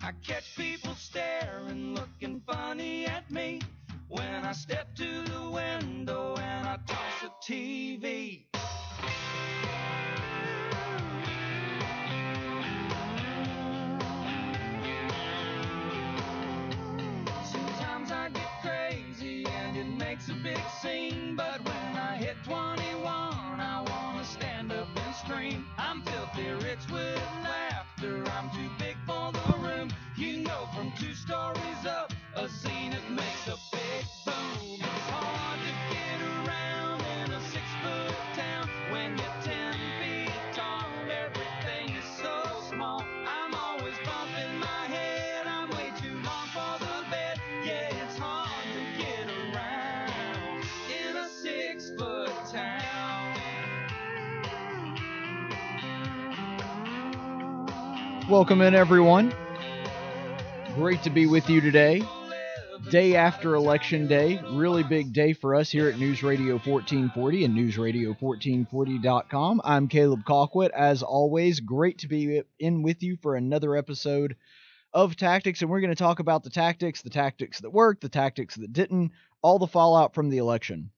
I catch people staring, looking funny at me when I step to the window and I toss a TV. Sometimes I get crazy and it makes a big scene, but when I hit 21, I want to stand up and scream. I'm filthy rich with laughter, I'm too big for the room. You can go from 2 stories up, a zenith makes a big boom. It's hard to get around in a 6-foot town when you're 10 feet tall. Everything is so small. I'm always bumping my head, I'm way too long for the bed. Yeah, it's hard to get around in a 6-foot town. Welcome in, everyone. Great to be with you today. Day after Election Day. Really big day for us here at News Radio 1440 and newsradio1440.com. I'm Caleb Colquitt. As always, great to be in with you for another episode of Tactics, and we're going to talk about the tactics that worked, the tactics that didn't, all the fallout from the election.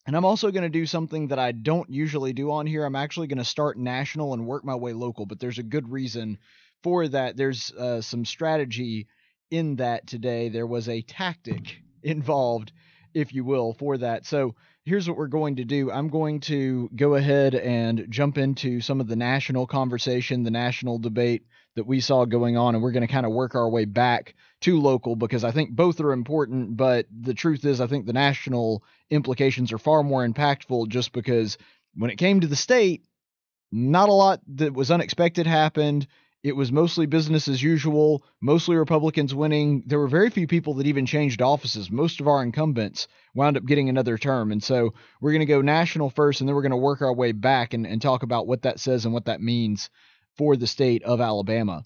And I'm also going to do something that I don't usually do on here. I'm actually going to start national and work my way local, but there's a good reason for that. There's some strategy in that today. There was a tactic involved, if you will, for that. So here's what we're going to do. I'm going to go ahead and jump into some of the national conversation, the national debate that we saw going on, and we're going to kind of work our way back to local because I think both are important, but the truth is I think the national implications are far more impactful just because when it came to the state, not a lot that was unexpected happened. It was mostly business as usual, mostly Republicans winning. There were very few people that even changed offices. Most of our incumbents wound up getting another term. And so we're going to go national first, and then we're going to work our way back and talk about what that says and what that means for the state of Alabama.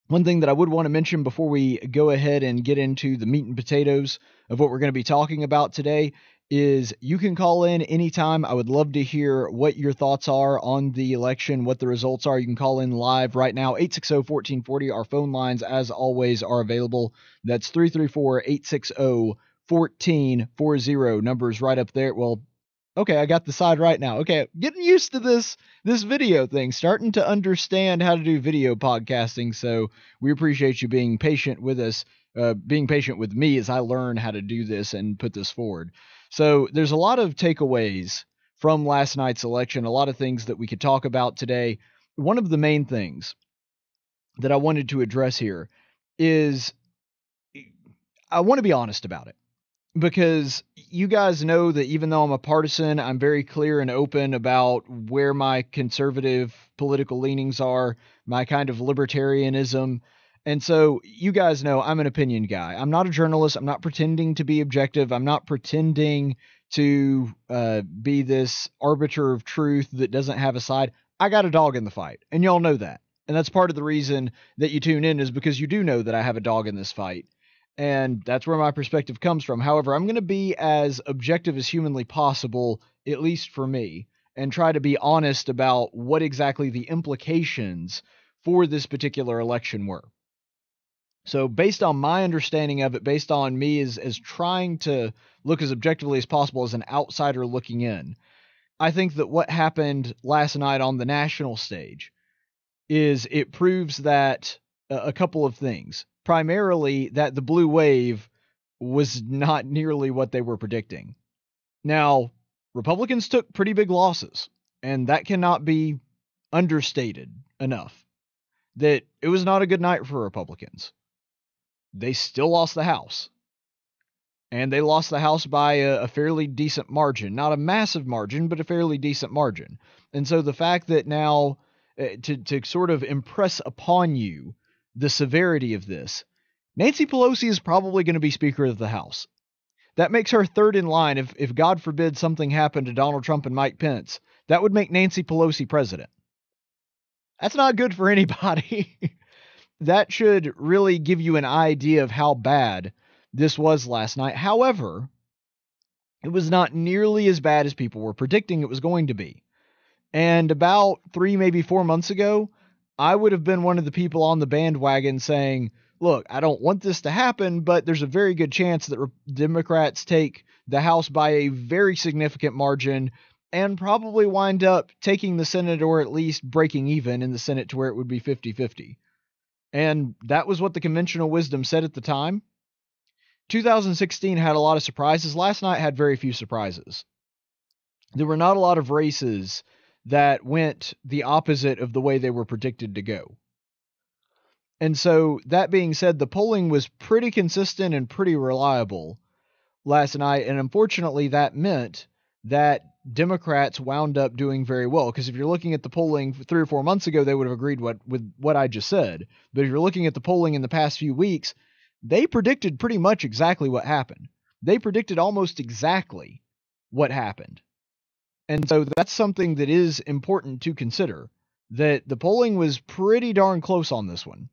One thing that I would want to mention before we go ahead and get into the meat and potatoes of what we're going to be talking about today is you can call in anytime. I would love to hear what your thoughts are on the election, what the results are. You can call in live right now, 860-1440. Our phone lines, as always, are available. That's 334-860-1440. Numbers right up there. Well, okay, I got the side right now. Okay, getting used to this video thing, starting to understand how to do video podcasting, so we appreciate you being patient with us, being patient with me as I learn how to do this and put this forward. So there's a lot of takeaways from last night's election, a lot of things that we could talk about today. One of the main things that I wanted to address here is I want to be honest about it. Because you guys know that even though I'm a partisan, I'm very clear and open about where my conservative political leanings are, my kind of libertarianism. And so you guys know I'm an opinion guy. I'm not a journalist. I'm not pretending to be objective. I'm not pretending to be this arbiter of truth that doesn't have a side. I got a dog in the fight, and y'all know that. And that's part of the reason that you tune in is because you do know that I have a dog in this fight. And that's where my perspective comes from. However, I'm going to be as objective as humanly possible, at least for me, and try to be honest about what exactly the implications for this particular election were. So based on my understanding of it, based on me as trying to look as objectively as possible as an outsider looking in, I think that what happened last night on the national stage is it proves that a couple of things. Primarily that the blue wave was not nearly what they were predicting. Now, Republicans took pretty big losses, and that cannot be understated enough, that it was not a good night for Republicans. They still lost the House, and they lost the House by a fairly decent margin. Not a massive margin, but a fairly decent margin. And so the fact that now, to sort of impress upon you the severity of this, Nancy Pelosi is probably going to be Speaker of the House. That makes her third in line. If God forbid something happened to Donald Trump and Mike Pence, that would make Nancy Pelosi president. That's not good for anybody. That should really give you an idea of how bad this was last night. However, it was not nearly as bad as people were predicting it was going to be. And about 3, maybe 4 months ago, I would have been one of the people on the bandwagon saying, look, I don't want this to happen, but there's a very good chance that Democrats take the House by a very significant margin and probably wind up taking the Senate, or at least breaking even in the Senate to where it would be 50-50. And that was what the conventional wisdom said at the time. 2016 had a lot of surprises. Last night had very few surprises. There were not a lot of races that went the opposite of the way they were predicted to go. And so, that being said, the polling was pretty consistent and pretty reliable last night. And unfortunately, that meant that Democrats wound up doing very well. Because if you're looking at the polling 3 or 4 months ago, they would have agreed with what I just said. But if you're looking at the polling in the past few weeks, they predicted pretty much exactly what happened. They predicted almost exactly what happened. And so that's something that is important to consider, that the polling was pretty darn close on this one.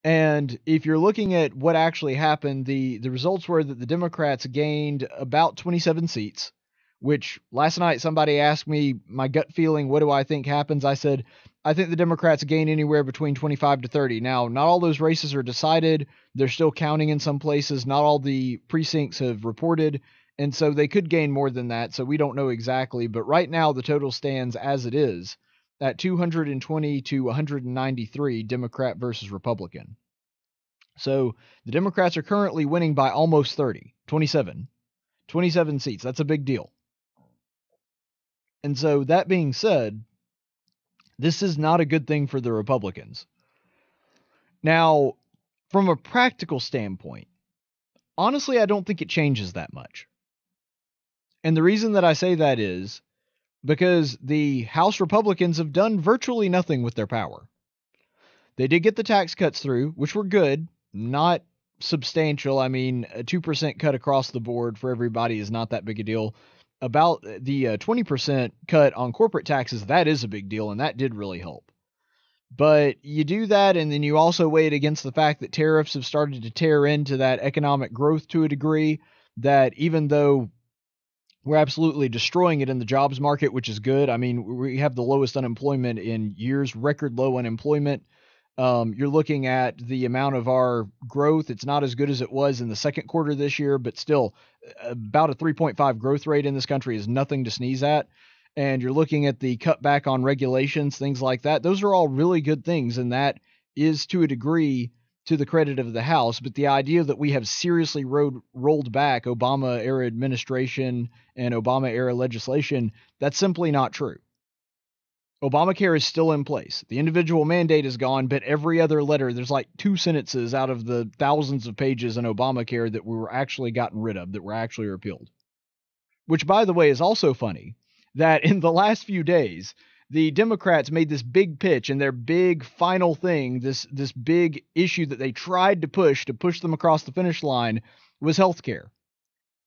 And if you're looking at what actually happened, the results were that the Democrats gained about 27 seats, which last night somebody asked me my gut feeling, what do I think happens? I said, I think the Democrats gain anywhere between 25 to 30. Now, not all those races are decided. They're still counting in some places. Not all the precincts have reported. And so they could gain more than that. So we don't know exactly. But right now, the total stands as it is at 220 to 193 Democrat versus Republican. So the Democrats are currently winning by almost 30, 27 seats. That's a big deal. And so that being said, this is not a good thing for the Republicans. Now, from a practical standpoint, honestly, I don't think it changes that much. And the reason that I say that is because the House Republicans have done virtually nothing with their power. They did get the tax cuts through, which were good, not substantial. I mean, a 2% cut across the board for everybody is not that big a deal. About the 20% cut on corporate taxes, that is a big deal, and that did really help. But you do that, and then you also weigh it against the fact that tariffs have started to tear into that economic growth to a degree that even though we're absolutely destroying it in the jobs market, which is good. I mean, we have the lowest unemployment in years, record low unemployment. You're looking at the amount of our growth. It's not as good as it was in the second quarter this year, but still about a 3.5 growth rate in this country is nothing to sneeze at. And you're looking at the cutback on regulations, things like that. Those are all really good things. And that is to a degree to the credit of the House. But the idea that we have seriously rolled back Obama era administration and Obama era legislation, that's simply not true. Obamacare is still in place. The individual mandate is gone, but every other letter, there's like 2 sentences out of the thousands of pages in Obamacare that we were actually gotten rid of, that were actually repealed. Which, by the way, is also funny that in the last few days, the Democrats made this big pitch, and their big final thing, this big issue that they tried to push them across the finish line, was healthcare.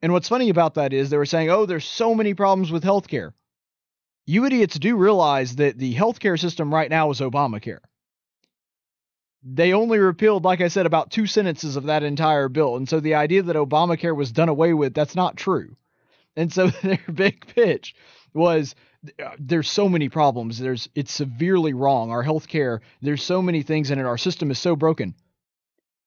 And what's funny about that is they were saying, oh, there's so many problems with healthcare. You idiots do realize that the healthcare system right now is Obamacare. They only repealed, like I said, about 2 sentences of that entire bill. And so the idea that Obamacare was done away with, that's not true. And so their big pitch was, there's so many problems. It's severely wrong. Our healthcare, there's so many things in it. Our system is so broken.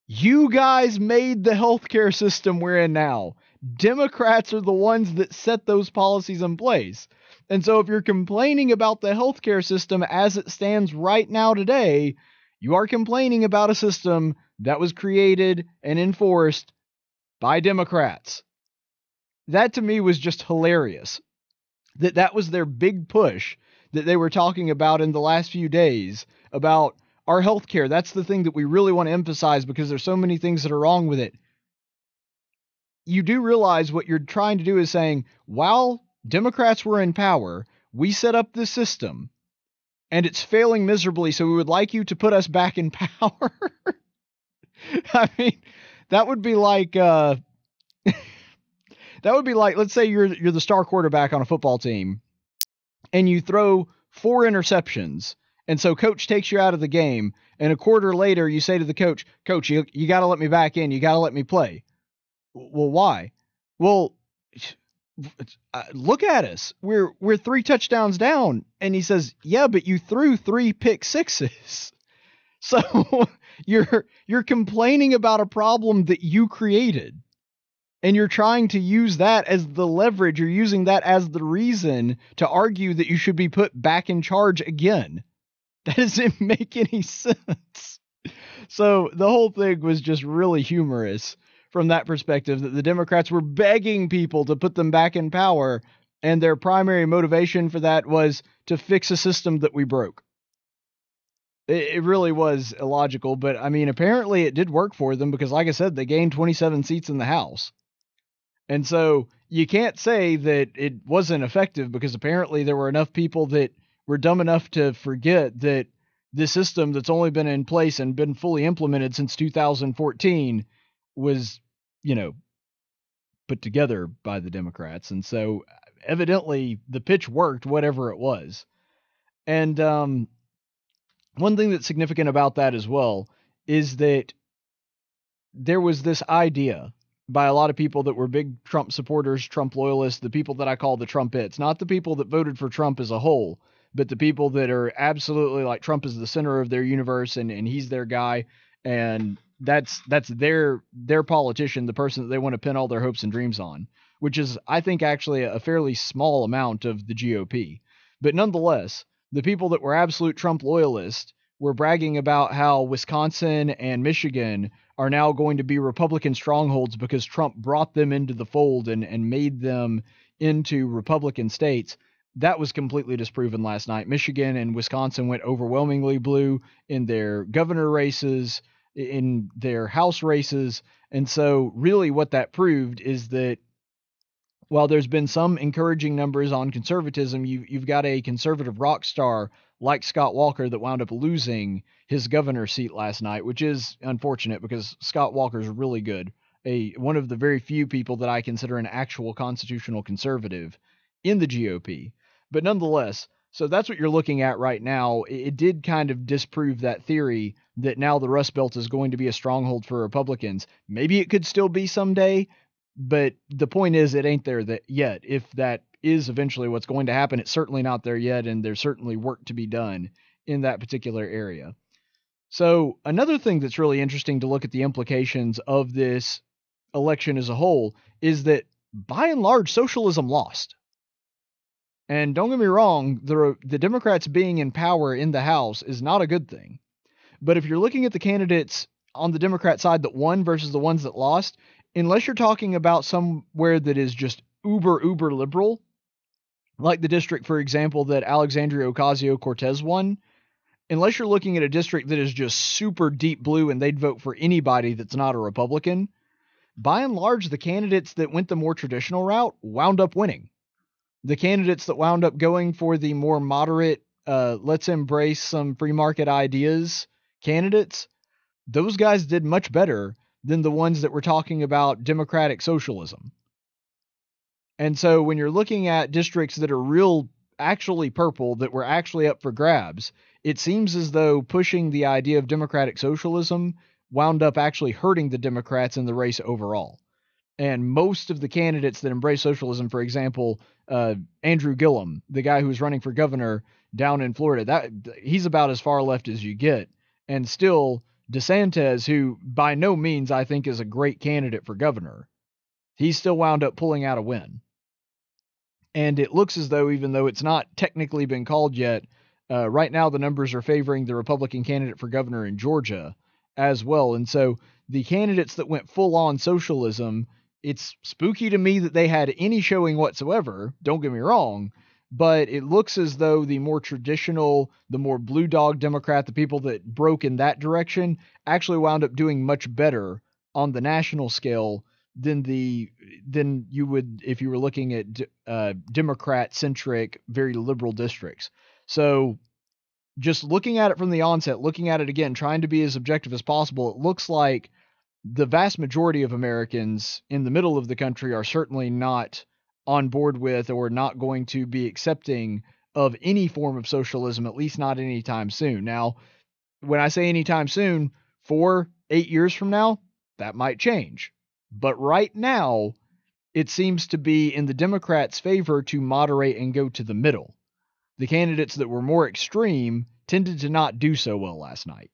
You guys made the healthcare system we're in now. Democrats are the ones that set those policies in place. And so if you're complaining about the healthcare system as it stands right now today, you are complaining about a system that was created and enforced by Democrats. That to me was just hilarious. That was their big push that they were talking about in the last few days about our healthcare. That's the thing that we really want to emphasize because there's so many things that are wrong with it. You do realize what you're trying to do is saying, while Democrats were in power, we set up this system and it's failing miserably. So we would like you to put us back in power. I mean, that would be like, let's say you're the star quarterback on a football team and you throw 4 interceptions. And so coach takes you out of the game, and a quarter later you say to the coach, you got to let me back in. You got to let me play. Well, why? Well, look at us. We're 3 touchdowns down. And he says, yeah, but you threw 3 pick sixes. So you're complaining about a problem that you created. And you're trying to use that as the leverage. You're using that as the reason to argue that you should be put back in charge again. That doesn't make any sense. So the whole thing was just really humorous from that perspective, that the Democrats were begging people to put them back in power, and their primary motivation for that was to fix a system that we broke. It really was illogical, but I mean, apparently it did work for them because, like I said, they gained 27 seats in the House. And so you can't say that it wasn't effective, because apparently there were enough people that were dumb enough to forget that this system that's only been in place and been fully implemented since 2014 was, put together by the Democrats. And so evidently the pitch worked, whatever it was. And one thing that's significant about that as well is that there was this idea by a lot of people that were big Trump supporters, Trump loyalists, the people that I call the Trumpets, not the people that voted for Trump as a whole, but the people that are absolutely like Trump is the center of their universe and he's their guy. And that's their politician, the person that they want to pin all their hopes and dreams on, which is, I think, actually a fairly small amount of the GOP. But nonetheless, the people that were absolute Trump loyalists were bragging about how Wisconsin and Michigan are now going to be Republican strongholds because Trump brought them into the fold and made them into Republican states. That was completely disproven last night. Michigan and Wisconsin went overwhelmingly blue in their governor races, in their House races. And so really what that proved is that while there's been some encouraging numbers on conservatism, you've got a conservative rock star like Scott Walker that wound up losing his governor seat last night, which is unfortunate because Scott Walker's really good. One of the very few people that I consider an actual constitutional conservative in the GOP. But nonetheless, so that's what you're looking at right now. It did kind of disprove that theory that now the Rust Belt is going to be a stronghold for Republicans. Maybe it could still be someday, but the point is it ain't there yet. If that is eventually what's going to happen, it's certainly not there yet, and there's certainly work to be done in that particular area. So another thing that's really interesting to look at the implications of this election as a whole is that by and large, socialism lost. And don't get me wrong, the Democrats being in power in the House is not a good thing. But if you're looking at the candidates on the Democrat side that won versus the ones that lost, unless you're talking about somewhere that is just uber liberal, like the district, for example, that Alexandria Ocasio-Cortez won, unless you're looking at a district that is just super deep blue and they'd vote for anybody that's not a Republican, by and large, the candidates that went the more traditional route wound up winning. The candidates that wound up going for the more moderate, let's embrace some free market ideas candidates, those guys did much better than the ones that were talking about democratic socialism. And so when you're looking at districts that are actually purple, that were actually up for grabs, it seems as though pushing the idea of democratic socialism wound up actually hurting the Democrats in the race overall. And most of the candidates that embrace socialism, for example, Andrew Gillum, the guy who's running for governor down in Florida, he's about as far left as you get. And still, DeSantis, who by no means I think is a great candidate for governor, he still wound up pulling out a win. And it looks as though, even though it's not technically been called yet, right now the numbers are favoring the Republican candidate for governor in Georgia as well. And so the candidates that went full on socialism, it's spooky to me that they had any showing whatsoever. Don't get me wrong, but it looks as though the more traditional, the more blue dog Democrat, the people that broke in that direction, actually wound up doing much better on the national scale than you would if you were looking at Democrat-centric, very liberal districts. So just looking at it from the onset, looking at it again, trying to be as objective as possible, it looks like the vast majority of Americans in the middle of the country are certainly not on board with or not going to be accepting of any form of socialism, at least not anytime soon. Now, when I say anytime soon, 4-8 years from now, that might change. But right now, it seems to be in the Democrats' favor to moderate and go to the middle. The candidates that were more extreme tended to not do so well last night.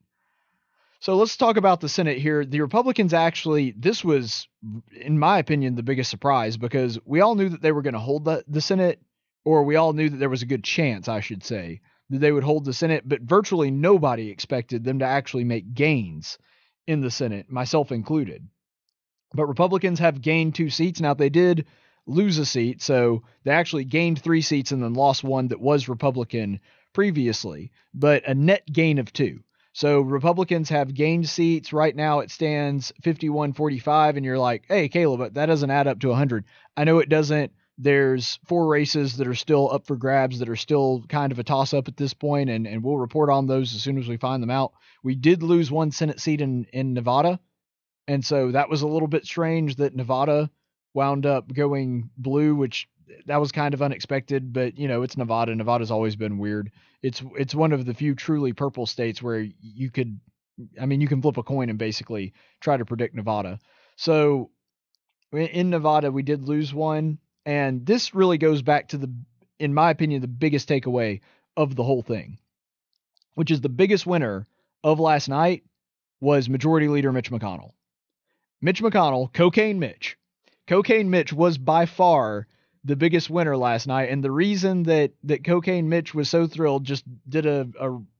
So let's talk about the Senate here. The Republicans actually, this was, in my opinion, the biggest surprise, because we all knew that they were going to hold the Senate, or we all knew that there was a good chance, I should say, that they would hold the Senate, but virtually nobody expected them to actually make gains in the Senate, myself included. But Republicans have gained 2 seats. Now, they did lose a seat, so they actually gained 3 seats and then lost one that was Republican previously, but a net gain of 2. So Republicans have gained seats. Right now it stands 51-45, and you're like, hey, Caleb, that doesn't add up to 100. I know it doesn't. There's 4 races that are still up for grabs, that are still kind of a toss-up at this point, and we'll report on those as soon as we find them out. We did lose 1 Senate seat in Nevada, and so that was a little bit strange that Nevada wound up going blue, which that was kind of unexpected, but it's Nevada. Nevada's always been weird. It's one of the few truly purple states where you can flip a coin and basically try to predict Nevada. So in Nevada, we did lose 1, and this really goes back to in my opinion, the biggest takeaway of the whole thing, which is the biggest winner of last night was Majority Leader Mitch McConnell. Mitch McConnell, Cocaine Mitch was by far the biggest winner last night. And the reason that Cocaine Mitch was so thrilled, just did a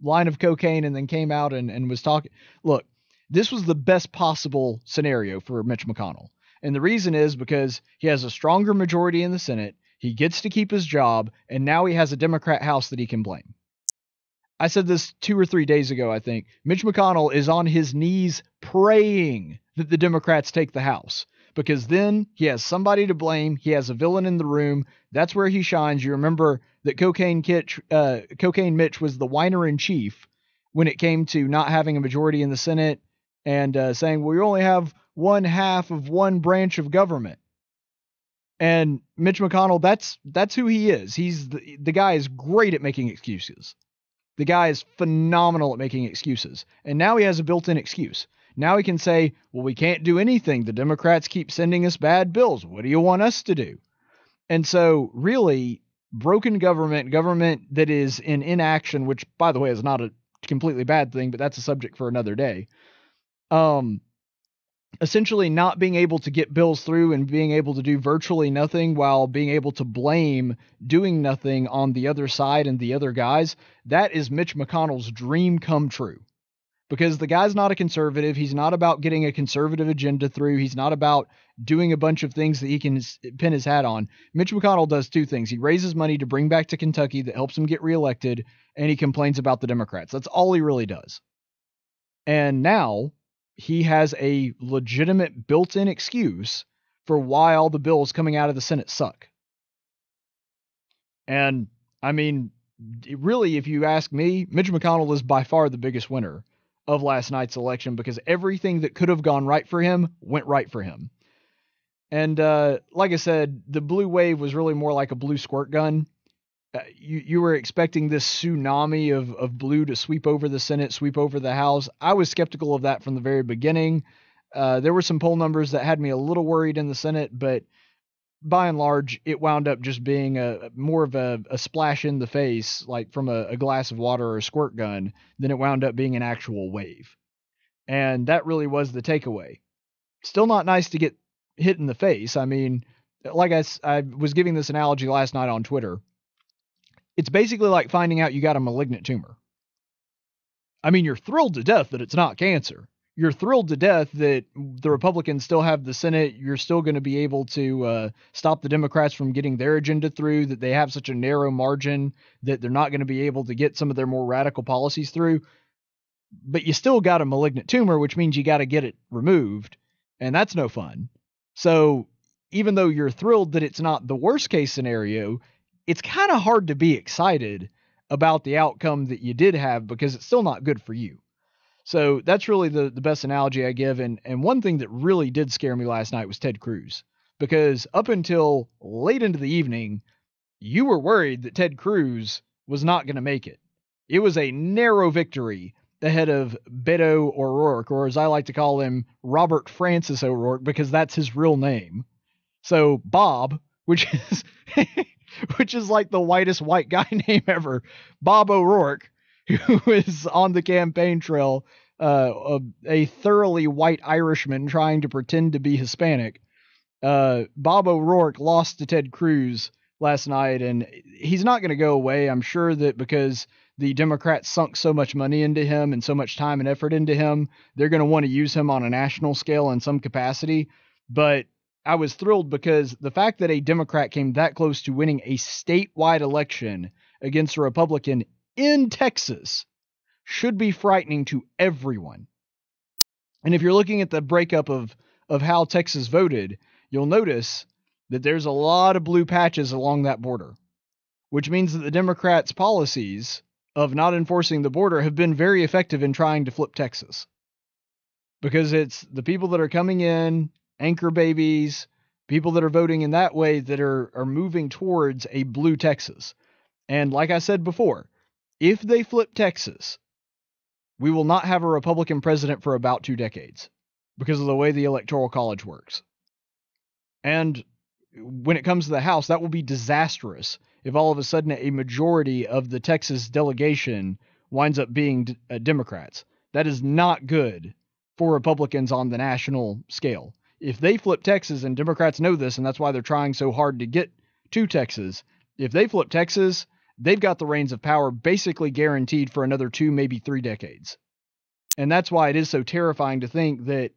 line of cocaine and then came out and was talking. Look, this was the best possible scenario for Mitch McConnell. And the reason is because he has a stronger majority in the Senate. He gets to keep his job. And now he has a Democrat House that he can blame. I said this 2 or 3 days ago, I think. Mitch McConnell is on his knees praying that the Democrats take the House, because then he has somebody to blame. He has a villain in the room. That's where he shines. You remember that Cocaine Mitch was the whiner in chief when it came to not having a majority in the Senate and saying, well, you only have 1/2 of one branch of government. And Mitch McConnell, that's who he is. He's the guy is great at making excuses. The guy is phenomenal at making excuses. And now he has a built-in excuse. Now he can say, well, we can't do anything. The Democrats keep sending us bad bills. What do you want us to do? And so really, broken government that is in inaction, which, by the way, is not a completely bad thing, but that's a subject for another day. Essentially not being able to get bills through and being able to do virtually nothing while being able to blame doing nothing on the other side and the other guys, that is Mitch McConnell's dream come true. Because the guy's not a conservative. He's not about getting a conservative agenda through. He's not about doing a bunch of things that he can pin his hat on. Mitch McConnell does 2 things. He raises money to bring back to Kentucky that helps him get reelected, and he complains about the Democrats. That's all he really does. And now he has a legitimate built-in excuse for why all the bills coming out of the Senate suck. And I mean, really, if you ask me, Mitch McConnell is by far the biggest winner of last night's election, because everything that could have gone right for him went right for him. And like I said, the blue wave was really more like a blue squirt gun. You were expecting this tsunami of blue to sweep over the Senate, sweep over the House. I was skeptical of that from the very beginning. There were some poll numbers that had me a little worried in the Senate, but by and large, it wound up just being more of a splash in the face, like from a glass of water or a squirt gun, than it wound up being an actual wave. And that really was the takeaway. Still not nice to get hit in the face. I mean, like I was giving this analogy last night on Twitter. It's basically like finding out you got a malignant tumor. I mean, you're thrilled to death that it's not cancer. You're thrilled to death that the Republicans still have the Senate. You're still going to be able to stop the Democrats from getting their agenda through, that they have such a narrow margin that they're not going to be able to get some of their more radical policies through. But you still got a malignant tumor, which means you got to get it removed. And that's no fun. So even though you're thrilled that it's not the worst case scenario, it's kind of hard to be excited about the outcome that you did have, because it's still not good for you. So that's really the best analogy I give. And one thing that really did scare me last night was Ted Cruz, because up until late into the evening, you were worried that Ted Cruz was not going to make it. It was a narrow victory ahead of Beto O'Rourke, or as I like to call him, Robert Francis O'Rourke, because that's his real name. So Bob, which is which is like the whitest white guy name ever, Bob O'Rourke, who is on the campaign trail, a thoroughly white Irishman trying to pretend to be Hispanic. Bob O'Rourke lost to Ted Cruz last night, and he's not going to go away. I'm sure that because the Democrats sunk so much money into him and so much time and effort into him, they're going to want to use him on a national scale in some capacity. But I was thrilled because the fact that a Democrat came that close to winning a statewide election against a Republican in Texas should be frightening to everyone. And if you're looking at the breakup of how Texas voted, you'll notice that there's a lot of blue patches along that border, which means that the Democrats' policies of not enforcing the border have been very effective in trying to flip Texas. Because it's the people that are coming in, anchor babies, people that are voting in that way that are moving towards a blue Texas. And like I said before, if they flip Texas, we will not have a Republican president for about 2 decades because of the way the Electoral College works. And when it comes to the House, that will be disastrous if all of a sudden a majority of the Texas delegation winds up being Democrats. That is not good for Republicans on the national scale. If they flip Texas, and Democrats know this, and that's why they're trying so hard to get to Texas, if they flip Texas, they've got the reins of power basically guaranteed for another 2, maybe 3 decades. And that's why it is so terrifying to think that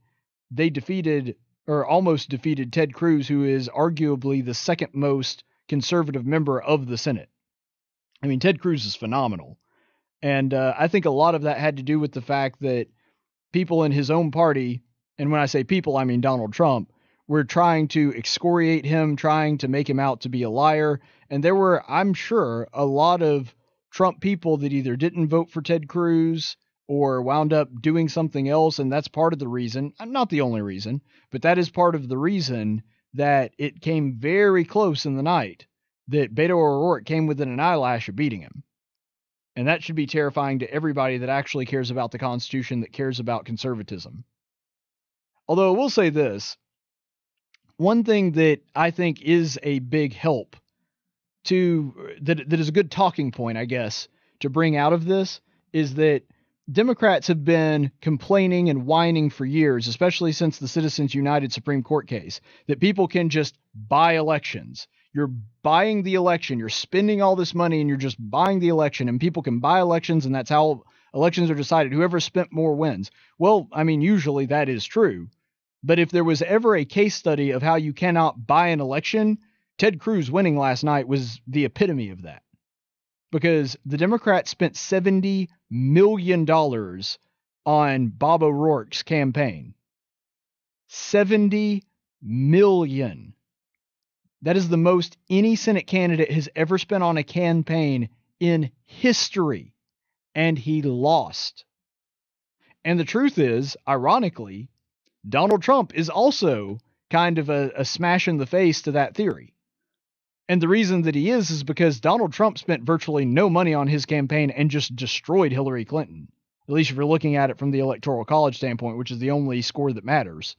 they defeated or almost defeated Ted Cruz, who is arguably the second most conservative member of the Senate. I mean, Ted Cruz is phenomenal. And I think a lot of that had to do with the fact that people in his own party, and when I say people, I mean Donald Trump, were trying to excoriate him, trying to make him out to be a liar. And there were, I'm sure, a lot of Trump people that either didn't vote for Ted Cruz or wound up doing something else. And that's part of the reason, not the only reason, but that is part of the reason that it came very close in the night that Beto O'Rourke came within an eyelash of beating him. And that should be terrifying to everybody that actually cares about the Constitution, that cares about conservatism. Although I will say this, one thing that I think is a big help that is a good talking point, I guess, to bring out of this is that Democrats have been complaining and whining for years, especially since the Citizens United Supreme Court case, that people can just buy elections. You're buying the election, you're spending all this money and you're just buying the election, and people can buy elections, and that's how elections are decided. Whoever spent more wins. Well, I mean, usually that is true. But if there was ever a case study of how you cannot buy an election, Ted Cruz winning last night was the epitome of that. Because the Democrats spent $70 million on Bob O'Rourke's campaign. $70 million. That is the most any Senate candidate has ever spent on a campaign in history. And he lost. And the truth is, ironically, Donald Trump is also kind of a smash in the face to that theory. And the reason that he is because Donald Trump spent virtually no money on his campaign and just destroyed Hillary Clinton. At least if you're looking at it from the Electoral College standpoint, which is the only score that matters.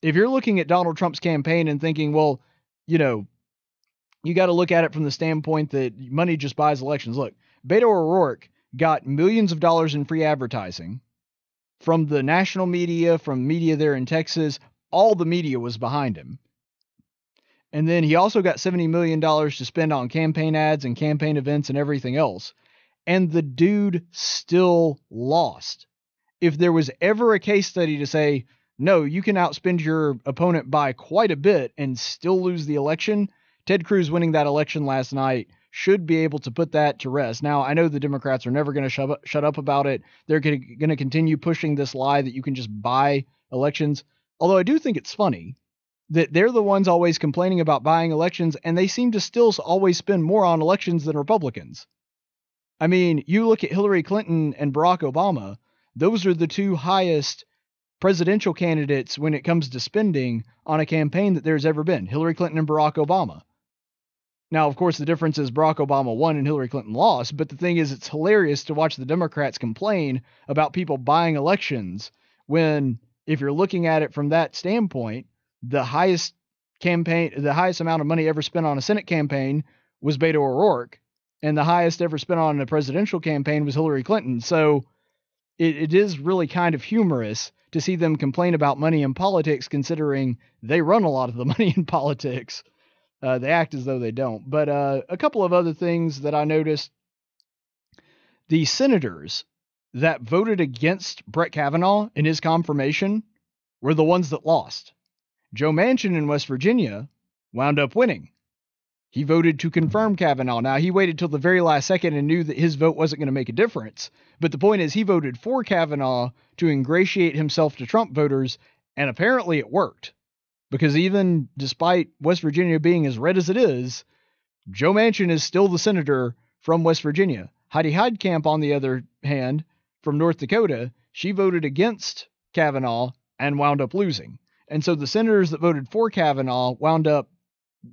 If you're looking at Donald Trump's campaign and thinking, well, you know, you got to look at it from the standpoint that money just buys elections. Look, Beto O'Rourke got millions of dollars in free advertising from the national media, from media there in Texas. All the media was behind him. And then he also got $70 million to spend on campaign ads and campaign events and everything else. And the dude still lost. If there was ever a case study to say, no, you can outspend your opponent by quite a bit and still lose the election, Ted Cruz winning that election last night should be able to put that to rest. Now, I know the Democrats are never going to shut up about it. They're going to continue pushing this lie that you can just buy elections. Although I do think it's funny that they're the ones always complaining about buying elections, and they seem to still always spend more on elections than Republicans. I mean, you look at Hillary Clinton and Barack Obama, those are the two highest presidential candidates when it comes to spending on a campaign that there's ever been, Hillary Clinton and Barack Obama. Now, of course, the difference is Barack Obama won and Hillary Clinton lost, but the thing is, it's hilarious to watch the Democrats complain about people buying elections when, if you're looking at it from that standpoint, the highest campaign, the highest amount of money ever spent on a Senate campaign was Beto O'Rourke, and the highest ever spent on a presidential campaign was Hillary Clinton. So it is really kind of humorous to see them complain about money in politics, considering they run a lot of the money in politics. They act as though they don't. But a couple of other things that I noticed: the senators that voted against Brett Kavanaugh in his confirmation were the ones that lost. Joe Manchin in West Virginia wound up winning. He voted to confirm Kavanaugh. Now, he waited till the very last second and knew that his vote wasn't going to make a difference. But the point is, he voted for Kavanaugh to ingratiate himself to Trump voters, and apparently it worked. Because even despite West Virginia being as red as it is, Joe Manchin is still the senator from West Virginia. Heidi Heitkamp, on the other hand, from North Dakota, she voted against Kavanaugh and wound up losing. And so the senators that voted for Kavanaugh wound up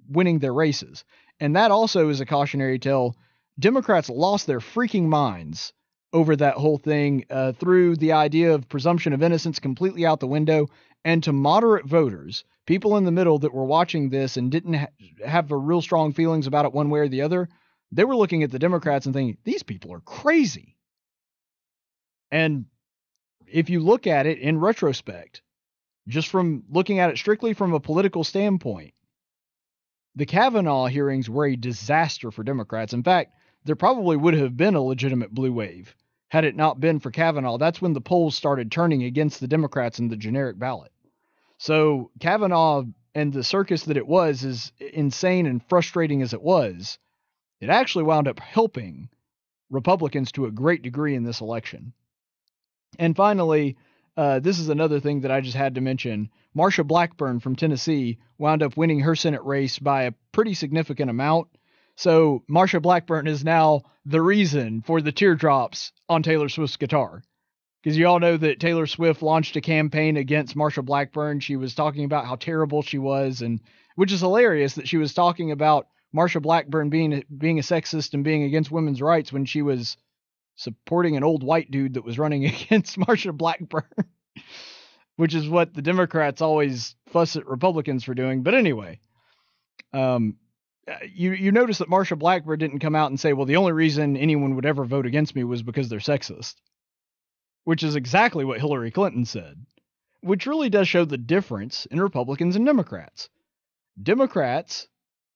winning their races. And that also is a cautionary tale. Democrats lost their freaking minds over that whole thing, threw the idea of presumption of innocence completely out the window. And to moderate voters, people in the middle that were watching this and didn't have a real strong feelings about it one way or the other, they were looking at the Democrats and thinking, these people are crazy. And if you look at it in retrospect, just from looking at it strictly from a political standpoint, the Kavanaugh hearings were a disaster for Democrats. In fact, there probably would have been a legitimate blue wave had it not been for Kavanaugh. That's when the polls started turning against the Democrats in the generic ballot. So Kavanaugh and the circus that it was, as insane and frustrating as it was, it actually wound up helping Republicans to a great degree in this election. And finally, this is another thing that I just had to mention. Marsha Blackburn from Tennessee wound up winning her Senate race by a pretty significant amount. So Marsha Blackburn is now the reason for the teardrops on Taylor Swift's guitar. Because you all know that Taylor Swift launched a campaign against Marsha Blackburn. She was talking about how terrible she was, and which is hilarious that she was talking about Marsha Blackburn being a sexist and being against women's rights when she was supporting an old white dude that was running against Marsha Blackburn, which is what the Democrats always fuss at Republicans for doing. But anyway, you notice that Marsha Blackburn didn't come out and say, well, the only reason anyone would ever vote against me was because they're sexist, which is exactly what Hillary Clinton said, which really does show the difference in Republicans and Democrats. Democrats,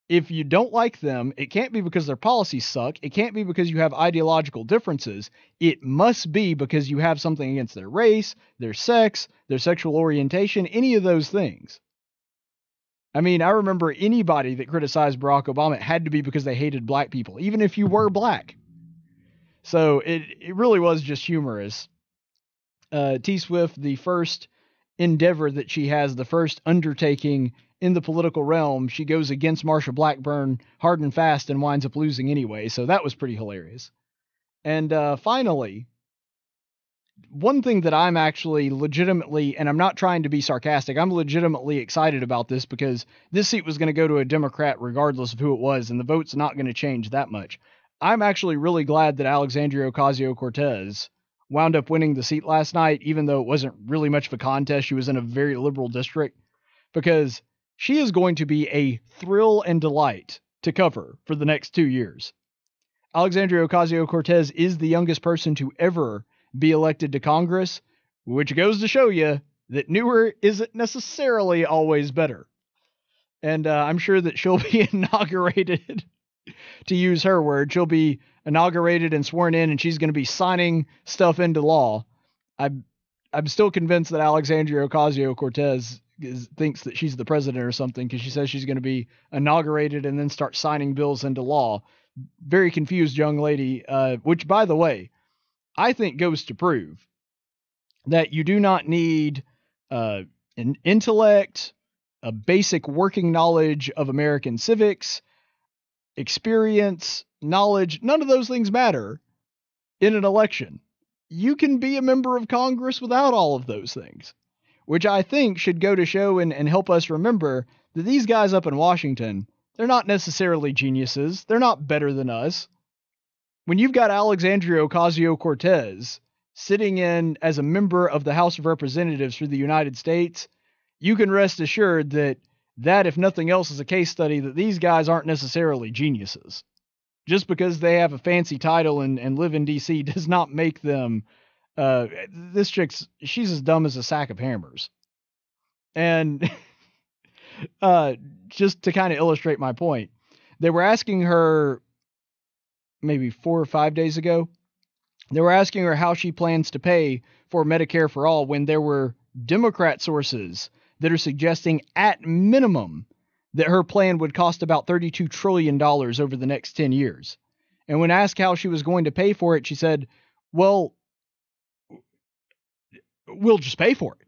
if you don't like them, it can't be because their policies suck. It can't be because you have ideological differences. It must be because you have something against their race, their sex, their sexual orientation, any of those things. I mean, I remember anybody that criticized Barack Obama, it had to be because they hated black people, even if you were black. So it really was just humorous. T Swift, the first endeavor that she has, the first undertaking in the political realm, she goes against Marsha Blackburn hard and fast and winds up losing anyway. So that was pretty hilarious. And finally, one thing that I'm actually legitimately, and I'm not trying to be sarcastic, I'm legitimately excited about this because this seat was going to go to a Democrat regardless of who it was, and the vote's not going to change that much. I'm actually really glad that Alexandria Ocasio-Cortez wound up winning the seat last night, even though it wasn't really much of a contest. She was in a very liberal district, because she is going to be a thrill and delight to cover for the next 2 years. Alexandria Ocasio-Cortez is the youngest person to ever be elected to Congress, which goes to show you that newer isn't necessarily always better. And I'm sure that she'll be inaugurated, to use her word, she'll be inaugurated and sworn in, and she's going to be signing stuff into law. I'm still convinced that Alexandria Ocasio-Cortez thinks that she's the president or something, because she says she's going to be inaugurated and then start signing bills into law. Very confused young lady, which, by the way, I think goes to prove that you do not need an intellect, a basic working knowledge of American civics, experience, knowledge. None of those things matter in an election. You can be a member of Congress without all of those things, which I think should go to show and help us remember that these guys up in Washington, they're not necessarily geniuses. They're not better than us. When you've got Alexandria Ocasio-Cortez sitting in as a member of the House of Representatives for the United States, you can rest assured that that, if nothing else, is a case study that these guys aren't necessarily geniuses. Just because they have a fancy title and live in DC does not make them. This she's as dumb as a sack of hammers. And just to kind of illustrate my point, they were asking her maybe 4 or 5 days ago. They were asking her how she plans to pay for Medicare for all when there were Democrat sources that are suggesting at minimum that her plan would cost about $32 trillion over the next 10 years. And when asked how she was going to pay for it, she said, well, we'll just pay for it.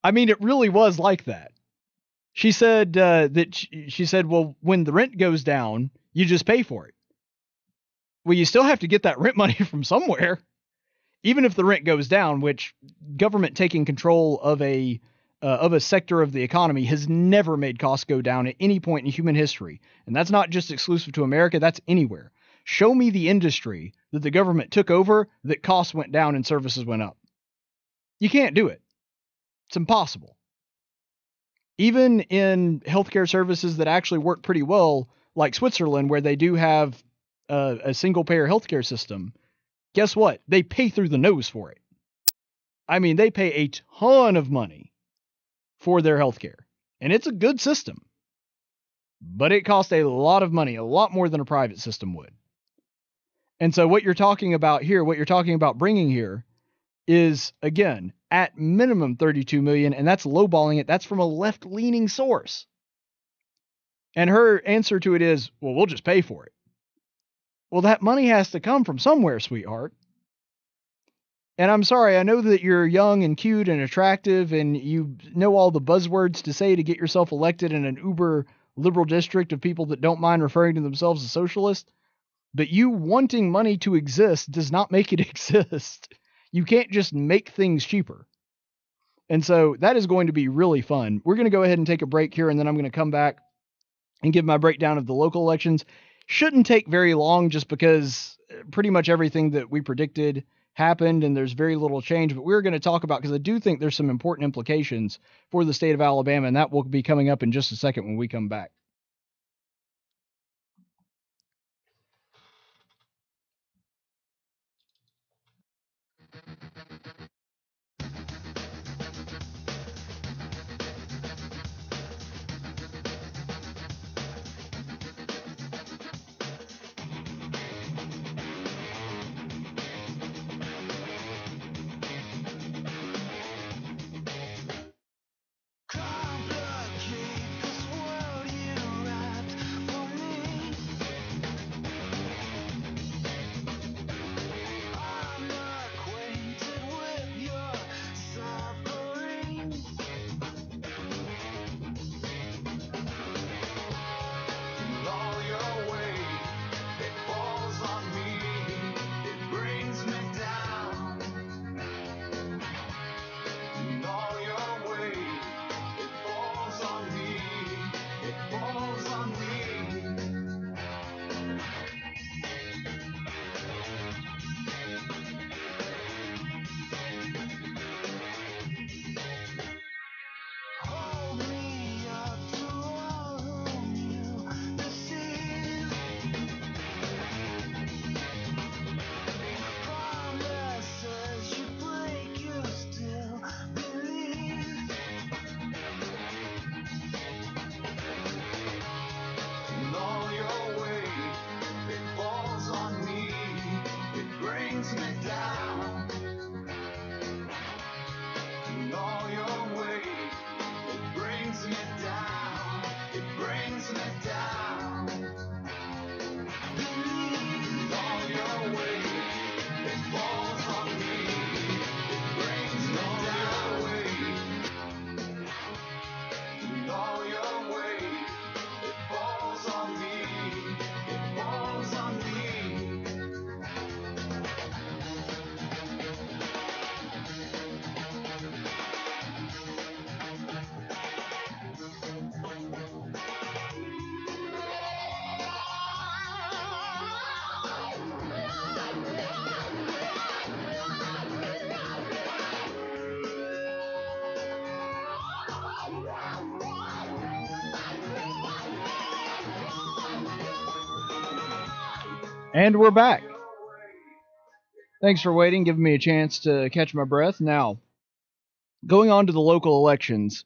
I mean, it really was like that. She said she said, well, when the rent goes down, you just pay for it. Well, you still have to get that rent money from somewhere, even if the rent goes down, which government taking control of a sector of the economy has never made costs go down at any point in human history. And that's not just exclusive to America, that's anywhere. Show me the industry that the government took over that costs went down and services went up. You can't do it. It's impossible. Even in healthcare services that actually work pretty well, like Switzerland, where they do have a single-payer healthcare system, guess what? They pay through the nose for it. I mean, they pay a ton of money for their healthcare, and it's a good system. But it costs a lot of money, a lot more than a private system would. And so what you're talking about here, what you're talking about bringing here, is, again, at minimum $32 million, and that's lowballing it. That's from a left-leaning source. And her answer to it is, well, we'll just pay for it. Well, that money has to come from somewhere, sweetheart. And I'm sorry, I know that you're young and cute and attractive, and you know all the buzzwords to say to get yourself elected in an uber liberal district of people that don't mind referring to themselves as socialists. But you wanting money to exist does not make it exist. You can't just make things cheaper. And so that is going to be really fun. We're going to go ahead and take a break here, and then I'm going to come back and give my breakdown of the local elections. Shouldn't take very long just because pretty much everything that we predicted happened and there's very little change. But we're going to talk about, because I do think there's some important implications for the state of Alabama, and that will be coming up in just a second when we come back. Complicate this world you And we're back. Thanks for waiting, giving me a chance to catch my breath. Now, going on to the local elections,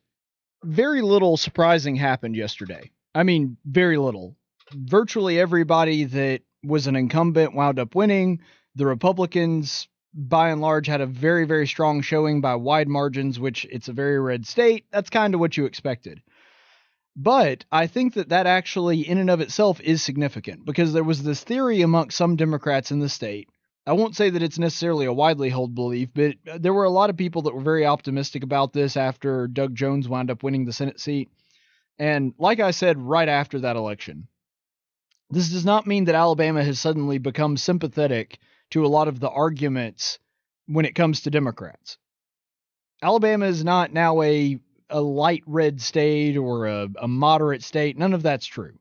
very little surprising happened yesterday. I mean, very little. Virtually everybody that was an incumbent wound up winning. The Republicans, by and large, had a very, very strong showing by wide margins, which it's a very red state. That's kind of what you expected. But I think that actually, in and of itself, is significant because there was this theory amongst some Democrats in the state. I won't say that it's necessarily a widely held belief, but there were a lot of people that were very optimistic about this after Doug Jones wound up winning the Senate seat. And like I said right after that election, this does not mean that Alabama has suddenly become sympathetic to a lot of the arguments when it comes to Democrats. Alabama is not now a light red state or a moderate state. None of that's true.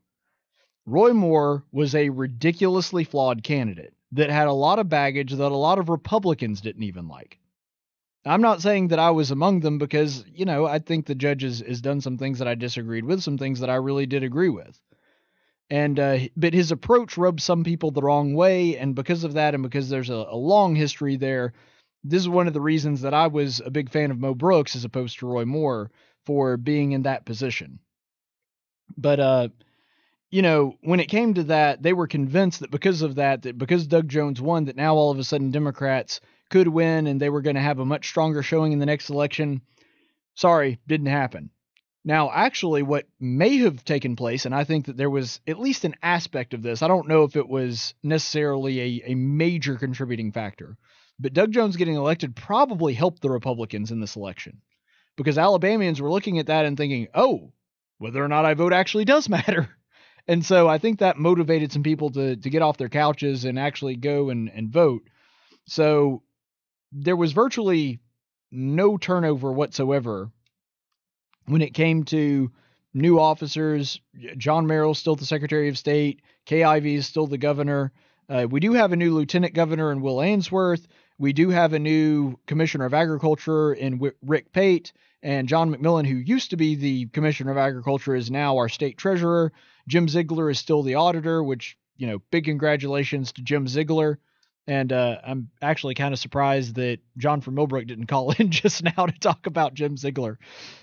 Roy Moore was a ridiculously flawed candidate that had a lot of baggage that a lot of Republicans didn't even like. I'm not saying that I was among them because, I think the judge has done some things that I disagreed with, some things that I really did agree with. But his approach rubbed some people the wrong way, and because of that, and because there's a long history there, this is one of the reasons that I was a big fan of Mo Brooks as opposed to Roy Moore for being in that position. But, when it came to that, they were convinced that because of that because Doug Jones won, that now all of a sudden Democrats could win and they were going to have a much stronger showing in the next election. Sorry, didn't happen. Now, actually, what may have taken place, and I think that there was at least an aspect of this, I don't know if it was necessarily a major contributing factor, but Doug Jones getting elected probably helped the Republicans in this election because Alabamians were looking at that and thinking, oh, whether or not I vote actually does matter. And so I think that motivated some people to get off their couches and actually go and vote. So there was virtually no turnover whatsoever when it came to new officers. John Merrill's still the Secretary of State. Kay Ivey is still the governor. We do have a new lieutenant governor in Will Ainsworth. We do have a new commissioner of agriculture in Rick Pate. And John McMillan, who used to be the commissioner of agriculture, is now our state treasurer. Jim Ziegler is still the auditor, which, big congratulations to Jim Ziegler. And I'm actually kind of surprised that John from Millbrook didn't call in just now to talk about Jim Ziegler.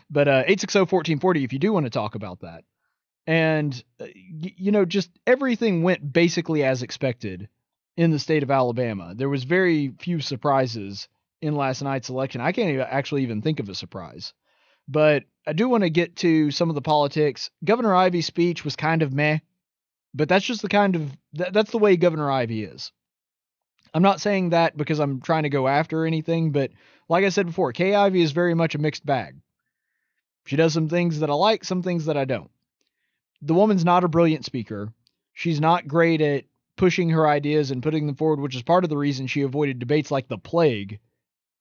But 860-1440 if you do want to talk about that. And, just everything went basically as expected in the state of Alabama. There was very few surprises in last night's election. I can't actually even think of a surprise. But I do want to get to some of the politics. Governor Ivey's speech was kind of meh, but that's just that's the way Governor Ivey is. I'm not saying that because I'm trying to go after anything, but like I said before, Kay Ivey is very much a mixed bag. She does some things that I like, some things that I don't. The woman's not a brilliant speaker. She's not great at pushing her ideas and putting them forward, which is part of the reason she avoided debates like the plague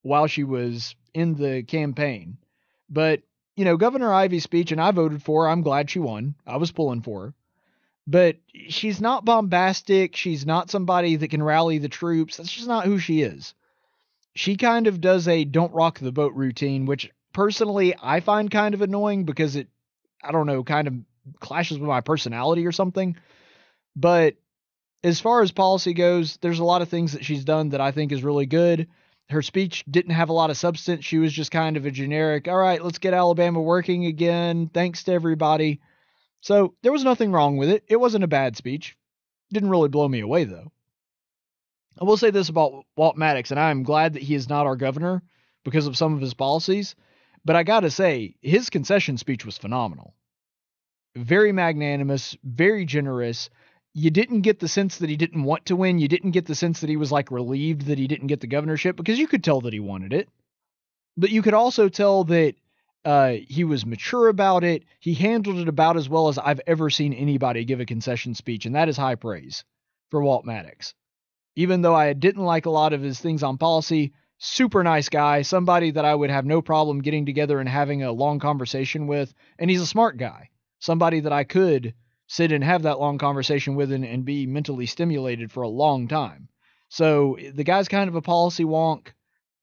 while she was in the campaign. But, Governor Ivey's speech, and I voted for her. I'm glad she won. I was pulling for her. But she's not bombastic. She's not somebody that can rally the troops. That's just not who she is. She kind of does a don't rock the boat routine, which personally I find kind of annoying because it, I don't know, kind of clashes with my personality or something. But as far as policy goes, there's a lot of things that she's done that I think is really good. Her speech didn't have a lot of substance. She was just kind of a generic, all right, let's get Alabama working again. Thanks to everybody. So there was nothing wrong with it. It wasn't a bad speech. Didn't really blow me away, though. I will say this about Walt Maddox, and I'm glad that he is not our governor because of some of his policies. But I got to say, his concession speech was phenomenal. Very magnanimous, very generous. You didn't get the sense that he didn't want to win. You didn't get the sense that he was relieved that he didn't get the governorship because you could tell that he wanted it. But you could also tell that he was mature about it. He handled it about as well as I've ever seen anybody give a concession speech, and that is high praise for Walt Maddox. Even though I didn't like a lot of his things on policy, super nice guy, somebody that I would have no problem getting together and having a long conversation with, and he's a smart guy, somebody that I could sit and have that long conversation with and be mentally stimulated for a long time. So the guy's kind of a policy wonk,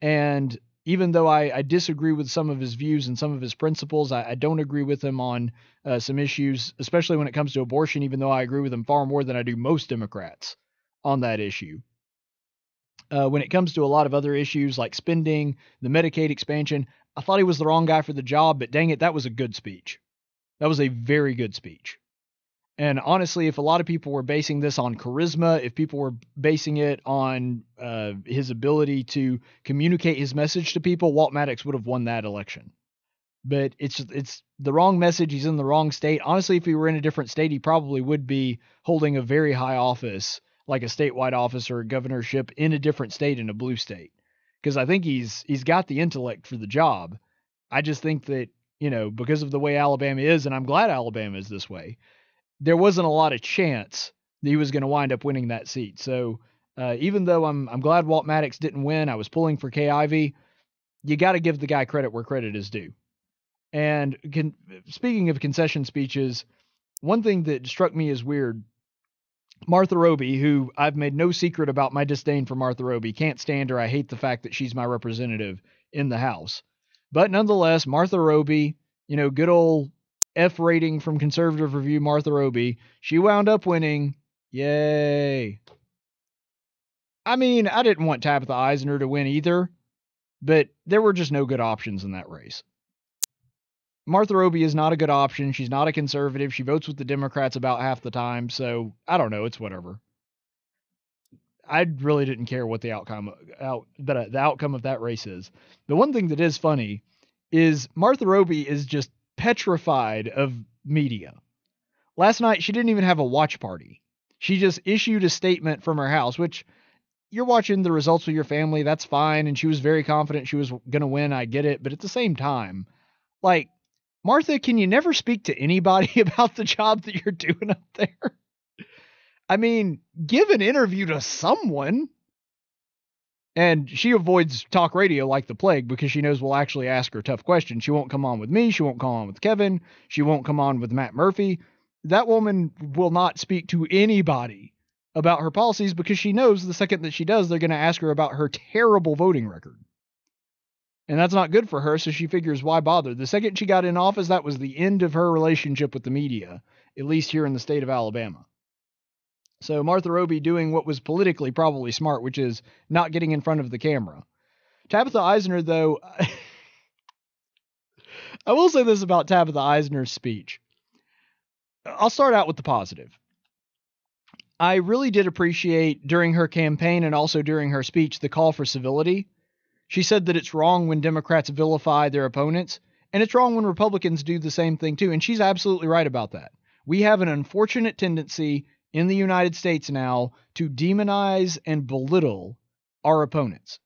and even though I disagree with some of his views and some of his principles, I don't agree with him on some issues, especially when it comes to abortion, even though I agree with him far more than I do most Democrats on that issue. When it comes to a lot of other issues like spending, the Medicaid expansion, I thought he was the wrong guy for the job, but dang it, that was a good speech. That was a very good speech. And honestly, if a lot of people were basing this on charisma, if people were basing it on his ability to communicate his message to people, Walt Maddox would have won that election. But it's the wrong message. He's in the wrong state. Honestly, if he were in a different state, he probably would be holding a very high office, like a statewide office or a governorship in a different state, in a blue state. Because I think he's got the intellect for the job. I just think that, because of the way Alabama is, and I'm glad Alabama is this way, there wasn't a lot of chance that he was going to wind up winning that seat. So even though I'm glad Walt Maddox didn't win, I was pulling for Kay Ivey. You got to give the guy credit where credit is due. And speaking of concession speeches, one thing that struck me as weird, Martha Roby, who I've made no secret about my disdain for Martha Roby, can't stand her. I hate the fact that she's my representative in the House. But nonetheless, Martha Roby, good old F rating from Conservative Review, Martha Roby, she wound up winning. Yay. I mean, I didn't want Tabitha Eisner to win either, but there were just no good options in that race. Martha Roby is not a good option. She's not a conservative. She votes with the Democrats about half the time. So I don't know. It's whatever. I really didn't care what the outcome of that race is. The one thing that is funny is Martha Roby is just petrified of media. Last night, she didn't even have a watch party. She just issued a statement from her house, which you're watching the results with your family. That's fine. And she was very confident she was going to win. I get it. But at the same time, like, Martha, can you never speak to anybody about the job that you're doing up there? I mean, give an interview to someone. And she avoids talk radio like the plague because she knows we'll actually ask her tough questions. She won't come on with me. She won't come on with Kevin. She won't come on with Matt Murphy. That woman will not speak to anybody about her policies because she knows the second that she does, they're going to ask her about her terrible voting record. And that's not good for her, so she figures, why bother? The second she got in office, that was the end of her relationship with the media, at least here in the state of Alabama. So Martha Roby doing what was politically probably smart, which is not getting in front of the camera. Tabitha Eisner, though, I will say this about Tabitha Eisner's speech. I'll start out with the positive. I really did appreciate during her campaign and also during her speech the call for civility. She said that it's wrong when Democrats vilify their opponents, and it's wrong when Republicans do the same thing too. And she's absolutely right about that. We have an unfortunate tendency in the United States now to demonize and belittle our opponents.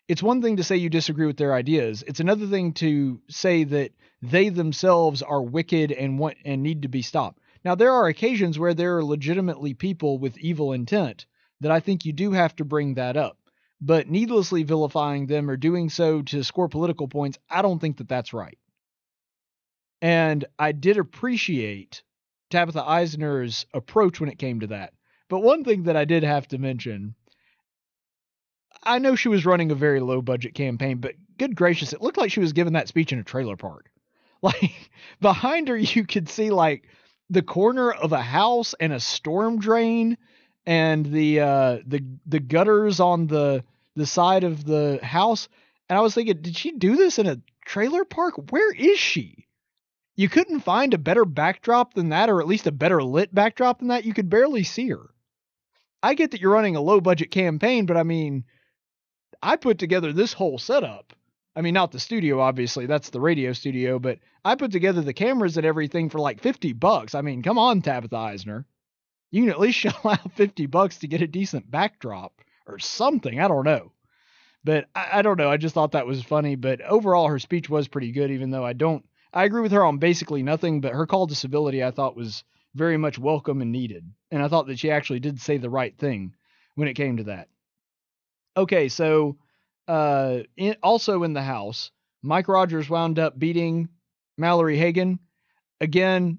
It's one thing to say you disagree with their ideas. It's another thing to say that they themselves are wicked and need to be stopped. Now, there are occasions where there are legitimately people with evil intent that I think you do have to bring that up. But needlessly vilifying them or doing so to score political points, I don't think that that's right. And I did appreciate Tabitha Eisner's approach when it came to that. But one thing that I did have to mention, I know she was running a very low budget campaign, but good gracious, it looked like she was giving that speech in a trailer park. Like, behind her, you could see like the corner of a house and a storm drain and the gutters on the side of the house. And I was thinking, did she do this in a trailer park? Where is she? You couldn't find a better backdrop than that, or at least a better lit backdrop than that. You could barely see her. I get that you're running a low budget campaign, but I mean, I put together this whole setup. I mean, not the studio, obviously, that's the radio studio, but I put together the cameras and everything for like $50. I mean, come on, Tabitha Eisner. You can at least shell out $50 to get a decent backdrop or something. I don't know. But I don't know. I just thought that was funny. But overall, her speech was pretty good, even though I agree with her on basically nothing, but her call to civility I thought was very much welcome and needed. And I thought that she actually did say the right thing when it came to that. Okay, so also in the House, Mike Rogers wound up beating Mallory Hagan. Again,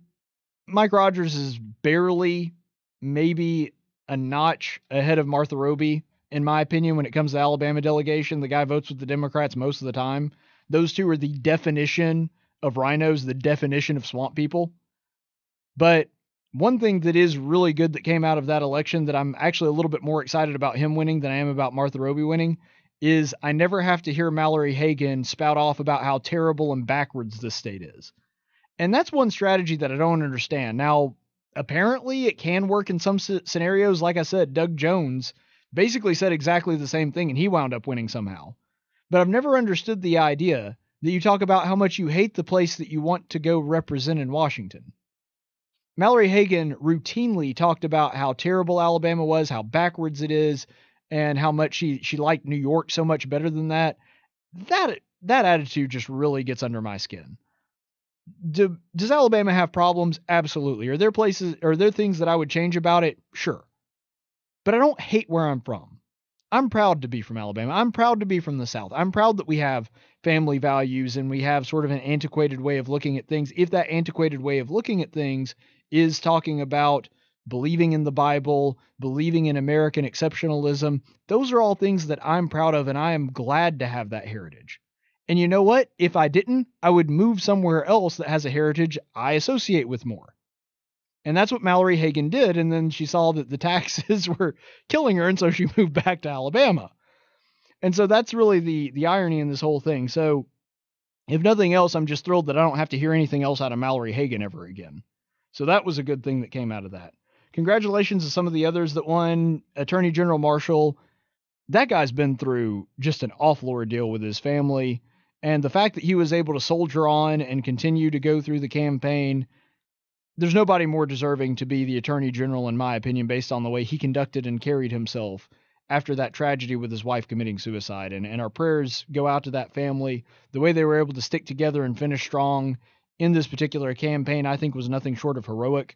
Mike Rogers is barely maybe a notch ahead of Martha Roby, in my opinion, when it comes to the Alabama delegation. The guy votes with the Democrats most of the time. Those two are the definition of rhinos, the definition of swamp people. But one thing that is really good that came out of that election that I'm actually a little bit more excited about him winning than I am about Martha Roby winning is I never have to hear Mallory Hagan spout off about how terrible and backwards this state is. And that's one strategy that I don't understand. Now, apparently it can work in some scenarios. Like I said, Doug Jones basically said exactly the same thing and he wound up winning somehow. But I've never understood the idea that you talk about how much you hate the place that you want to go represent in Washington. Mallory Hagan routinely talked about how terrible Alabama was, how backwards it is, and how much she liked New York so much better than that. That attitude just really gets under my skin. Does Alabama have problems? Absolutely. Are there things that I would change about it? Sure. But I don't hate where I'm from. I'm proud to be from Alabama. I'm proud to be from the South. I'm proud that we have family values and we have sort of an antiquated way of looking at things. If that antiquated way of looking at things is talking about believing in the Bible, believing in American exceptionalism, those are all things that I'm proud of, and I am glad to have that heritage. And you know what? If I didn't, I would move somewhere else that has a heritage I associate with more. And that's what Mallory Hagan did, and then she saw that the taxes were killing her, and so she moved back to Alabama. And so that's really the irony in this whole thing. So if nothing else, I'm just thrilled that I don't have to hear anything else out of Mallory Hagan ever again. So that was a good thing that came out of that. Congratulations to some of the others that won. Attorney General Marshall, that guy's been through just an awful ordeal with his family. And the fact that he was able to soldier on and continue to go through the campaign, there's nobody more deserving to be the Attorney General, in my opinion, based on the way he conducted and carried himself after that tragedy with his wife committing suicide. And our prayers go out to that family. The way they were able to stick together and finish strong in this particular campaign, I think was nothing short of heroic.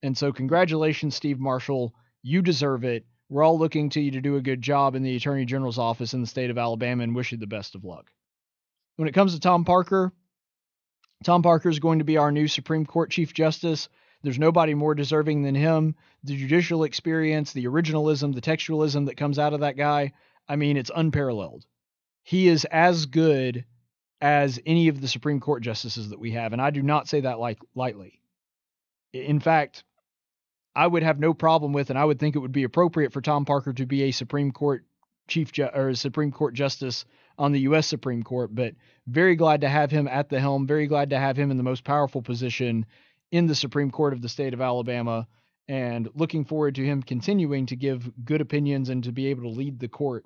And so congratulations, Steve Marshall. You deserve it. We're all looking to you to do a good job in the Attorney General's office in the state of Alabama and wish you the best of luck. When it comes to Tom Parker is going to be our new Supreme Court Chief Justice. There's nobody more deserving than him. The judicial experience, the originalism, the textualism that comes out of that guy, I mean, it's unparalleled. He is as good as any of the Supreme Court justices that we have, and I do not say that lightly. In fact, I would have no problem with, and I would think it would be appropriate for Tom Parker to be a Supreme Court Supreme Court Justice on the U.S. Supreme Court, but very glad to have him at the helm, very glad to have him in the most powerful position in the Supreme Court of the state of Alabama, and looking forward to him continuing to give good opinions and to be able to lead the court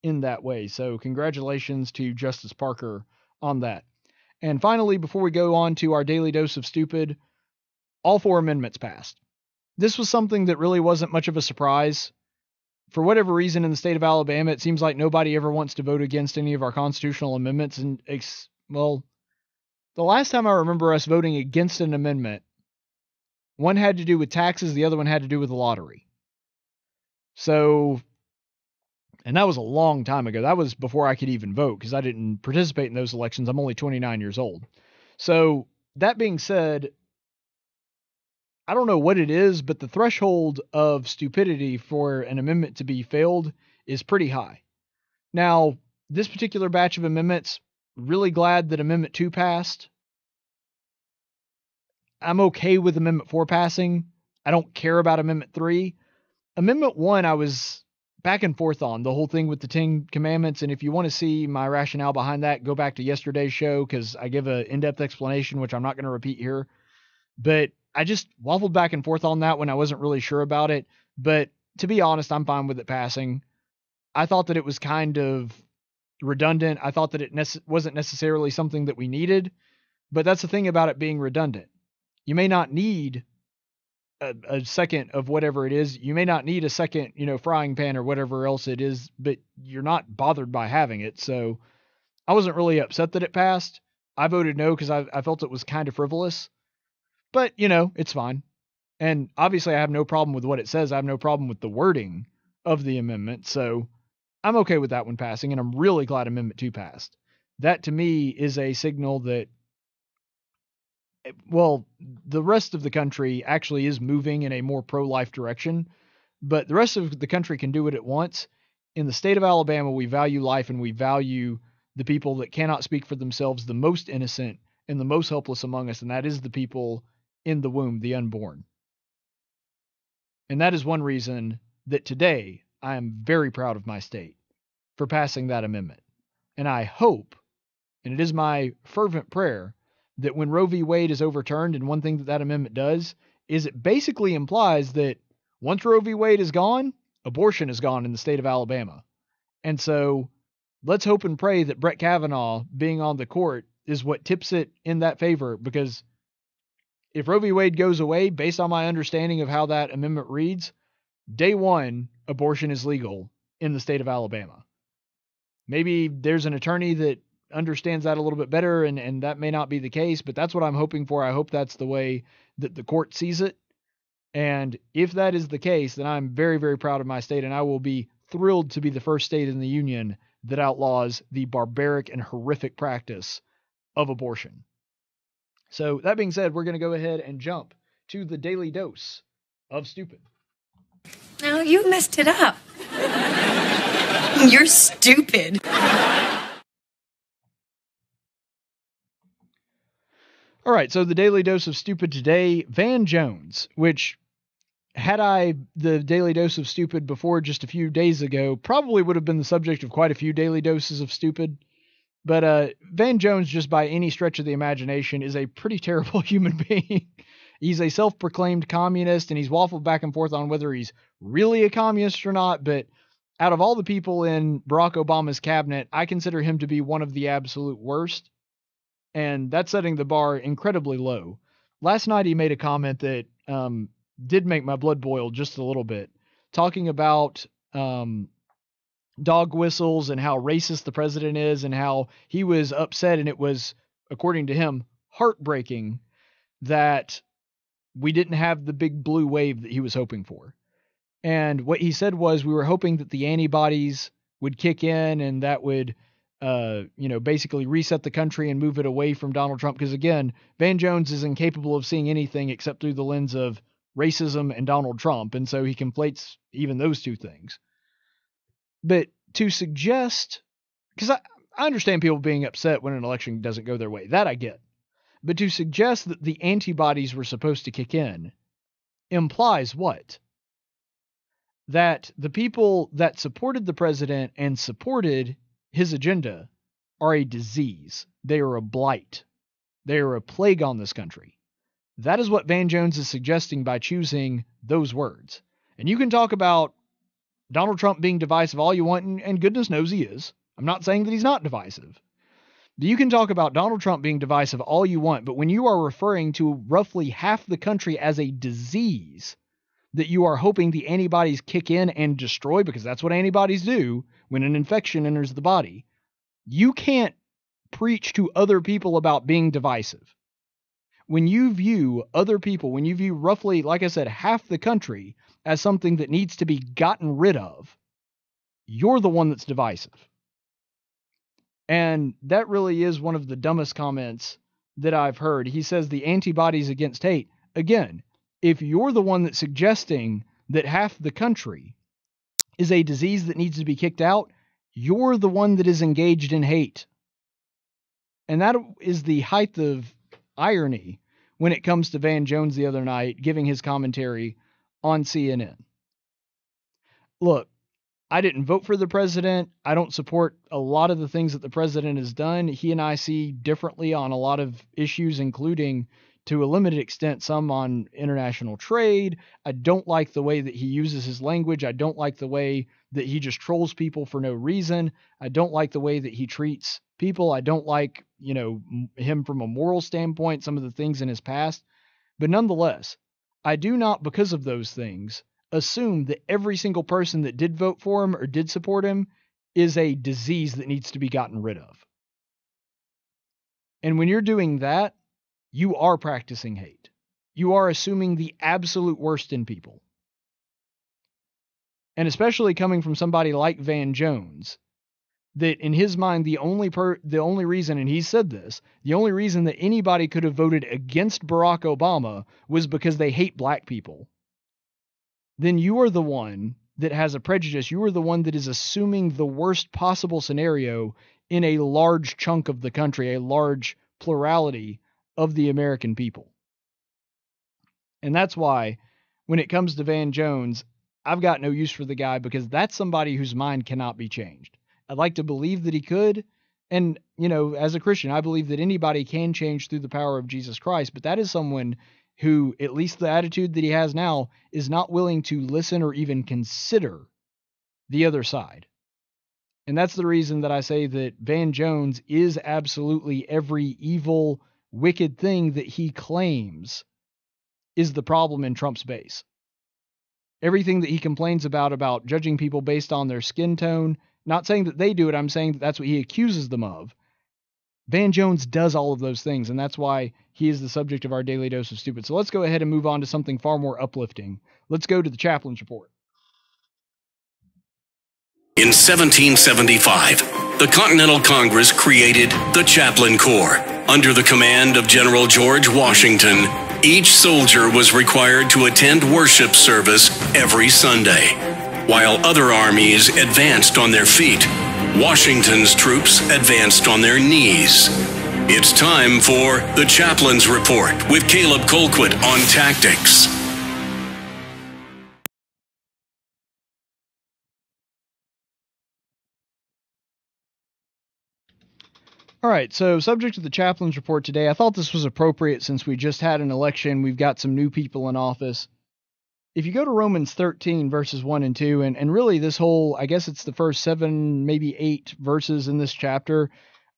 in that way. So congratulations to Justice Parker on that. And finally, before we go on to our daily dose of stupid, all 4 amendments passed. This was something that really wasn't much of a surprise. For whatever reason, in the state of Alabama, it seems like nobody ever wants to vote against any of our constitutional amendments. And, well, the last time I remember us voting against an amendment, one had to do with taxes, the other one had to do with the lottery. So, and that was a long time ago. That was before I could even vote because I didn't participate in those elections. I'm only 29 years old. So, that being said, I don't know what it is, but the threshold of stupidity for an amendment to be failed is pretty high. Now, this particular batch of amendments, really glad that Amendment 2 passed. I'm okay with Amendment 4 passing. I don't care about Amendment 3. Amendment 1, I was back and forth on the whole thing with the 10 Commandments, and if you want to see my rationale behind that, go back to yesterday's show because I give an in-depth explanation, which I'm not going to repeat here. But I just waffled back and forth on that when I wasn't really sure about it. But to be honest, I'm fine with it passing. I thought that it was kind of redundant. I thought that it wasn't necessarily something that we needed. But that's the thing about it being redundant. You may not need a second of whatever it is. You may not need a second, frying pan or whatever else it is, but you're not bothered by having it. So I wasn't really upset that it passed. I voted no because I felt it was kind of frivolous. But, it's fine. And obviously I have no problem with what it says. I have no problem with the wording of the amendment. So I'm okay with that one passing. And I'm really glad Amendment 2 passed. That to me is a signal that, well, the rest of the country actually is moving in a more pro-life direction. But the rest of the country can do it at once. In the state of Alabama, we value life and we value the people that cannot speak for themselves, the most innocent and the most helpless among us. And that is the people in the womb, the unborn. And that is one reason that today I am very proud of my state for passing that amendment. And I hope, and it is my fervent prayer, that when Roe v. Wade is overturned, and one thing that that amendment does is it basically implies that once Roe v. Wade is gone, abortion is gone in the state of Alabama. And so let's hope and pray that Brett Kavanaugh being on the court is what tips it in that favor, because if Roe v. Wade goes away, based on my understanding of how that amendment reads, day one, abortion is legal in the state of Alabama. Maybe there's an attorney that understands that a little bit better, and that may not be the case, but that's what I'm hoping for. I hope that's the way that the court sees it. And if that is the case, then I'm very, very proud of my state, and I will be thrilled to be the first state in the union that outlaws the barbaric and horrific practice of abortion. So that being said, we're going to go ahead and jump to the daily dose of stupid. No, you messed it up. You're stupid. All right, so the daily dose of stupid today, Van Jones, which had I the daily dose of stupid before just a few days ago, probably would have been the subject of quite a few daily doses of stupid. But Van Jones, just by any stretch of the imagination, is a pretty terrible human being. He's a self-proclaimed communist, and he's waffled back and forth on whether he's really a communist or not. But out of all the people in Barack Obama's cabinet, I consider him to be one of the absolute worst. And that's setting the bar incredibly low. Last night he made a comment that did make my blood boil just a little bit, talking about dog whistles and how racist the president is and how he was upset, and it was, according to him, heartbreaking that we didn't have the big blue wave that he was hoping for. And what he said was, we were hoping that the antibodies would kick in and that would basically reset the country and move it away from Donald Trump. Because again, Van Jones is incapable of seeing anything except through the lens of racism and Donald Trump. And so he conflates even those two things. But to suggest, because I understand people being upset when an election doesn't go their way, that I get. But to suggest that the antibodies were supposed to kick in implies what? That the people that supported the president and supported his agenda are a disease. They are a blight. They are a plague on this country. That is what Van Jones is suggesting by choosing those words. And you can talk about Donald Trump being divisive all you want, and goodness knows he is. I'm not saying that he's not divisive. You can talk about Donald Trump being divisive all you want, but when you are referring to roughly half the country as a disease that you are hoping the antibodies kick in and destroy, because that's what antibodies do when an infection enters the body, you can't preach to other people about being divisive. When you view other people, when you view roughly, like I said, half the country as something that needs to be gotten rid of, you're the one that's divisive. And that really is one of the dumbest comments that I've heard. He says the antibodies against hate. Again, if you're the one that's suggesting that half the country is a disease that needs to be kicked out, you're the one that is engaged in hate. And that is the height of irony when it comes to Van Jones the other night giving his commentary on CNN. Look, I didn't vote for the president. I don't support a lot of the things that the president has done. He and I see differently on a lot of issues, including, to a limited extent, some on international trade. I don't like the way that he uses his language. I don't like the way that he just trolls people for no reason. I don't like the way that he treats people. I don't like, him from a moral standpoint, some of the things in his past. But nonetheless, I do not, because of those things, assume that every single person that did vote for him or did support him is a disease that needs to be gotten rid of. And when you're doing that, you are practicing hate. You are assuming the absolute worst in people. And especially coming from somebody like Van Jones, that in his mind, the only reason, and he said this, the only reason that anybody could have voted against Barack Obama was because they hate black people. Then you are the one that has a prejudice. You are the one that is assuming the worst possible scenario in a large chunk of the country, a large plurality of the American people. And that's why when it comes to Van Jones, I've got no use for the guy because that's somebody whose mind cannot be changed. I'd like to believe that he could. And, as a Christian, I believe that anybody can change through the power of Jesus Christ, but that is someone who, at least the attitude that he has now, is not willing to listen or even consider the other side. And that's the reason that I say that Van Jones is absolutely every evil, wicked thing that he claims is the problem in Trump's base. Everything that he complains about judging people based on their skin tone, not saying that they do it, I'm saying that that's what he accuses them of. Van Jones does all of those things, and that's why he is the subject of our daily dose of stupid. So let's go ahead and move on to something far more uplifting. Let's go to the Chaplain's Report. In 1775, the Continental Congress created the Chaplain Corps. Under the command of General George Washington, each soldier was required to attend worship service every Sunday. While other armies advanced on their feet, Washington's troops advanced on their knees. It's time for the Chaplain's Report with Caleb Colquitt on tactics. All right, so subject to the Chaplain's Report today, I thought this was appropriate since we just had an election. We've got some new people in office. If you go to Romans 13, verses 1 and 2, and really this whole, I guess it's the first 7, maybe 8 verses in this chapter,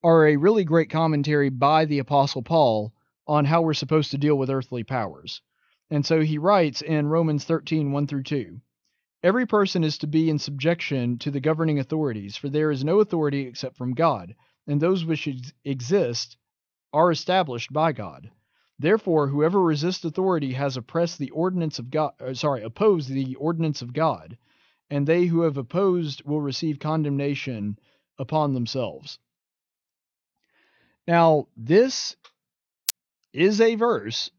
are a really great commentary by the Apostle Paul on how we're supposed to deal with earthly powers. And so he writes in Romans 13, 1 through 2, "Every person is to be in subjection to the governing authorities, for there is no authority except from God, and those which exist are established by God. Therefore, whoever resists authority has opposed the ordinance of God, and they who have opposed will receive condemnation upon themselves." Now, this is a verse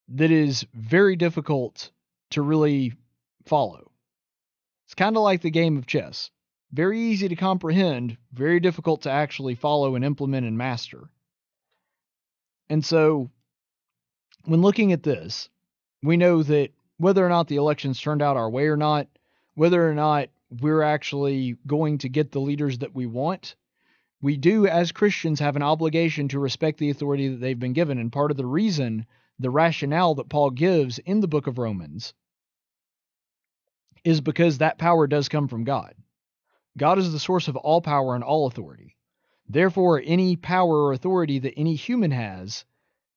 that is very difficult to really follow. It's kind of like the game of chess. Very easy to comprehend, very difficult to actually follow and implement and master. And so, when looking at this, we know that whether or not the elections turned out our way or not, whether or not we're actually going to get the leaders that we want, we do, as Christians, have an obligation to respect the authority that they've been given. And part of the reason, the rationale that Paul gives in the book of Romans, is because that power does come from God. God is the source of all power and all authority. Therefore, any power or authority that any human has,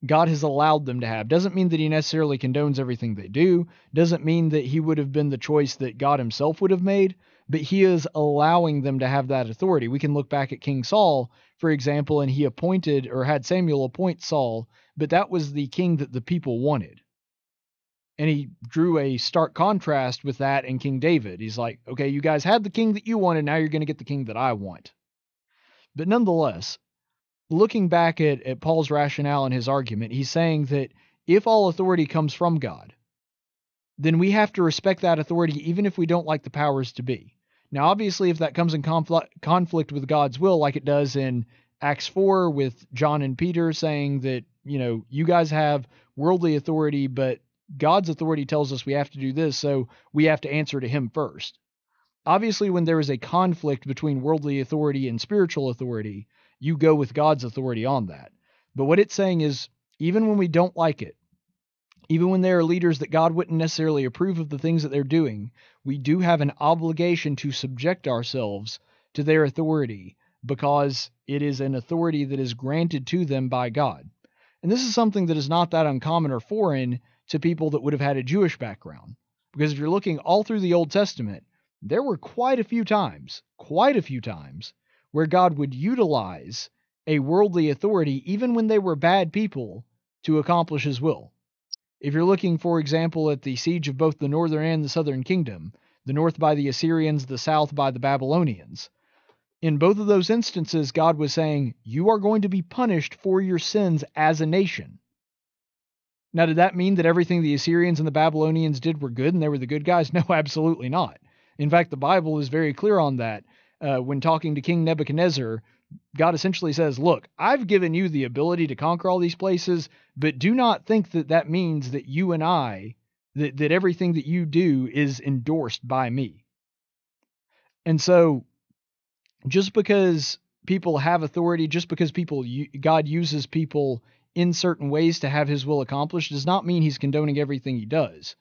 God has allowed them to have. Doesn't mean that he necessarily condones everything they do. Doesn't mean that he would have been the choice that God himself would have made, but he is allowing them to have that authority. We can look back at King Saul, for example, and he appointed or had Samuel appoint Saul, but that was the king that the people wanted. And he drew a stark contrast with that in King David. He's like, okay, you guys had the king that you wanted, now you're going to get the king that I want. But nonetheless, looking back at Paul's rationale and his argument, he's saying that if all authority comes from God, then we have to respect that authority even if we don't like the powers to be. Now, obviously, if that comes in conflict with God's will, like it does in Acts 4 with John and Peter saying that, you guys have worldly authority, but God's authority tells us we have to do this, so we have to answer to him first. Obviously, when there is a conflict between worldly authority and spiritual authority, you go with God's authority on that. But what it's saying is, even when we don't like it, even when there are leaders that God wouldn't necessarily approve of the things that they're doing, we do have an obligation to subject ourselves to their authority because it is an authority that is granted to them by God. And this is something that is not that uncommon or foreign to people that would have had a Jewish background. Because if you're looking all through the Old Testament, there were quite a few times, where God would utilize a worldly authority, even when they were bad people, to accomplish his will. If you're looking, for example, at the siege of both the northern and the southern kingdom, the north by the Assyrians, the south by the Babylonians, in both of those instances, God was saying, you are going to be punished for your sins as a nation. Now, did that mean that everything the Assyrians and the Babylonians did were good and they were the good guys? No, absolutely not. In fact, the Bible is very clear on that. When talking to King Nebuchadnezzar, God essentially says, look, I've given you the ability to conquer all these places, but do not think that that means that you and I that everything that you do is endorsed by me. And so just because people have authority, just because God uses people in certain ways to have his will accomplished, does not mean he's condoning everything he does.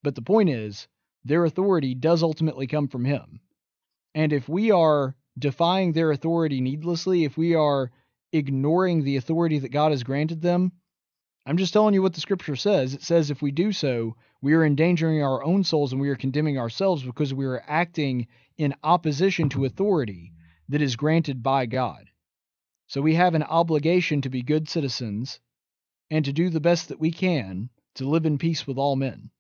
But the point is, their authority does ultimately come from him. And if we are defying their authority needlessly, if we are ignoring the authority that God has granted them, I'm just telling you what the scripture says. It says if we do so, we are endangering our own souls and we are condemning ourselves because we are acting in opposition to authority that is granted by God. So we have an obligation to be good citizens and to do the best that we can to live in peace with all men.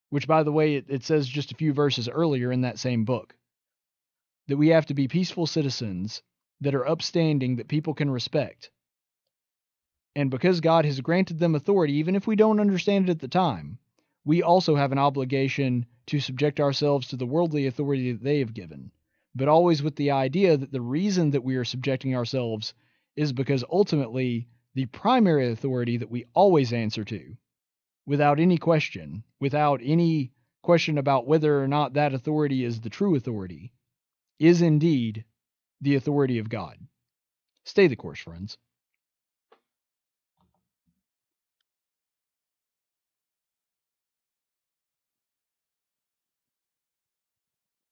Which, by the way, it says just a few verses earlier in that same book, that we have to be peaceful citizens that are upstanding, that people can respect. And because God has granted them authority, even if we don't understand it at the time, we also have an obligation to subject ourselves to the worldly authority that they have given, but always with the idea that the reason that we are subjecting ourselves is because ultimately the primary authority that we always answer to, without any question about whether or not that authority is the true authority, is indeed the authority of God. Stay the course, friends.